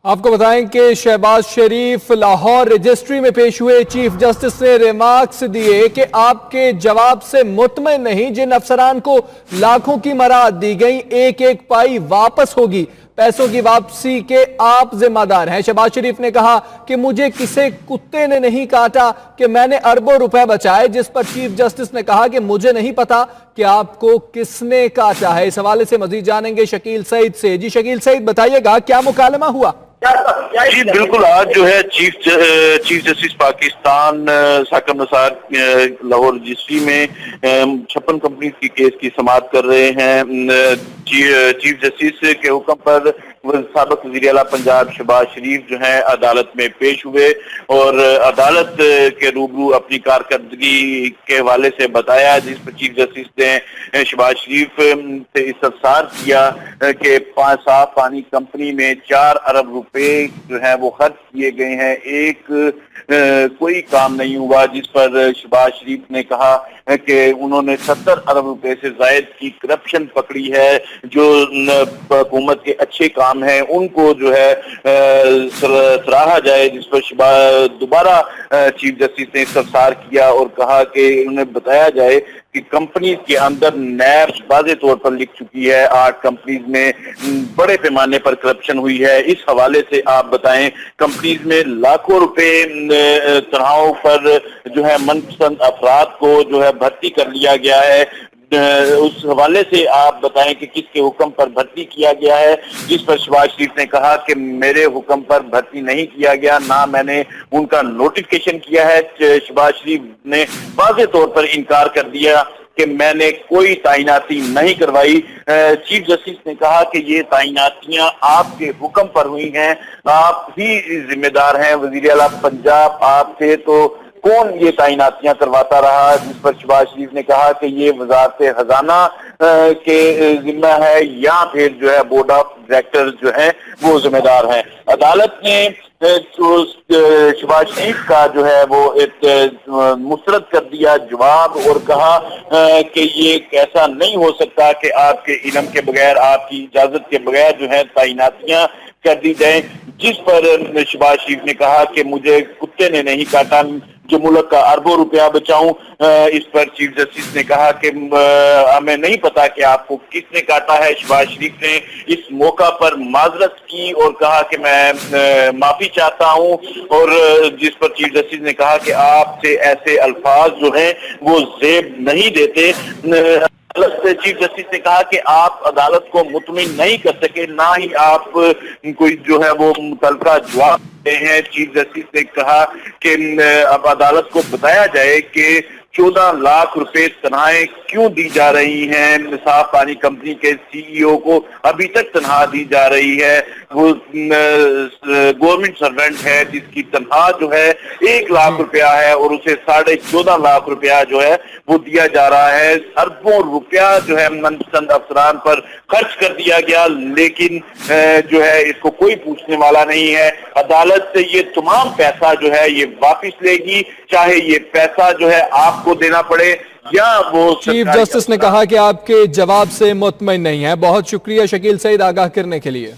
आपको बताएं कि शहबाज शरीफ लाहौर रजिस्ट्री में पेश हुए। चीफ जस्टिस ने रिमार्क्स दिए कि आपके जवाब से मुतमईन नहीं, जिन अफसरान को लाखों की मराद दी गई एक एक पाई वापस होगी, पैसों की वापसी के आप जिम्मेदार हैं। शहबाज शरीफ ने कहा कि मुझे किसी कुत्ते ने नहीं काटा कि मैंने अरबों रुपए बचाए, जिस पर चीफ जस्टिस ने कहा कि मुझे नहीं पता कि आपको किसने काटा है। इस हवाले से मजीद जानेंगे शकील सईद से। जी शकील सईद, बताइएगा क्या मुकालमा हुआ? जी बिल्कुल, आज जो है chief justice Pakistan Saqib Nisar Lahore registry में 56 कंपनी की केस की समाअत कर रहे हैं। चीफ जस्टिस के हुक्म पर साबिक वज़ीर आला पंजाब शहबाज शरीफ जो है अदालत में पेश हुए और अदालत के रूबरू अपनी कारकर्दगी के हवाले से बताया, जिस पर चीफ जस्टिस ने शहबाज शरीफ से इस्तफसार किया कि साफ पानी कंपनी में 4 अरब रुपए जो है वो खर्च किए गए हैं, कोई काम नहीं हुआ। जिस पर शहबाज शरीफ ने कहा कि उन्होंने 70 अरब रुपए से जायद की करप्शन पकड़ी है। जो हुकूमत के अच्छे काम हैं उनको जो है सराहा जाए, जिस पर दोबारा चीफ जस्टिस ने इस्तफसार किया और कहा कि उन्हें बताया जाए कि कंपनी के अंदर नैब वाज़े तौर पर लिख चुकी है 8 कंपनीज में बड़े पैमाने पर करप्शन हुई है। इस हवाले से आप बताएं, कंपनीज में लाखों रुपए तनख्वाहों पर जो है मनपसंद अफराद को जो है भर्ती कर लिया गया है। उस हवाले से आप बताएं कि किसके हुक्म पर भर्ती किया गया है, जिस पर शहबाज शरीफ ने कहा कि मेरे हुक्म पर भर्ती नहीं किया गया, ना मैंने उनका नोटिफिकेशन किया है। शहबाज शरीफ ने वाज़े तौर पर इनकार कर दिया कि मैंने कोई तैनाती नहीं करवाई। चीफ जस्टिस ने कहा कि ये तैनातियां आपके हुक्म पर हुई हैं, आप ही जिम्मेदार हैं, वज़ीर आला पंजाब आप थे तो कौन ये तैनातियां करवाता रहा। जिस पर शहबाज शरीफ ने कहा कि ये वजारत खजाना के जिम्मा है या फिर जो है बोर्ड ऑफ डायरेक्टर जो है वो जिम्मेदार हैं। अदालत ने शहबाज शरीफ का जो है वो एक मुस्तरद कर दिया जवाब और कहा कि ये ऐसा नहीं हो सकता कि आपके इल्म के बगैर, आपकी इजाजत के बगैर जो है तैनातियां कर दी जाए। जिस पर शहबाज शरीफ ने कहा कि मुझे कुत्ते ने नहीं काटा जो मुल्क का अरबों रुपया बचाऊं। इस पर चीफ जस्टिस ने कहा कि हमें नहीं पता कि आपको किसने काटा है। शहबाज शरीफ ने इस मौका पर माजरत की और कहा कि मैं माफी चाहता हूं, और जिस पर चीफ जस्टिस ने कहा कि आपसे ऐसे अल्फाज जो हैं वो जेब नहीं देते। चीफ जस्टिस ने कहा कि आप अदालत को मुतमिन नहीं कर सके, ना ही आप कोई जो है वो मुतलका जवाब दे हैं। चीफ जस्टिस ने कहा कि अब अदालत को बताया जाए कि 14 लाख रुपए तनख्वाहें क्यों दी जा रही हैं। साफ पानी कंपनी के सीईओ को अभी तक तनख्वाह दी जा रही है। वो गवर्नमेंट सर्वेंट है जिसकी तनख्वाह जो है 1 लाख रुपया है और उसे 14.5 लाख रुपया जो है वो दिया जा रहा है। अरबों रुपया जो है मनपसंद अफसरान पर खर्च कर दिया गया, लेकिन जो है इसको कोई पूछने वाला नहीं है। अदालत से ये तमाम पैसा जो है ये वापिस लेगी, चाहे ये पैसा जो है आपको देना पड़े या वो। चीफ जस्टिस ने कहा कि आपके जवाब से मुतमईन नहीं है। बहुत शुक्रिया शकील सईद आगाह करने के लिए।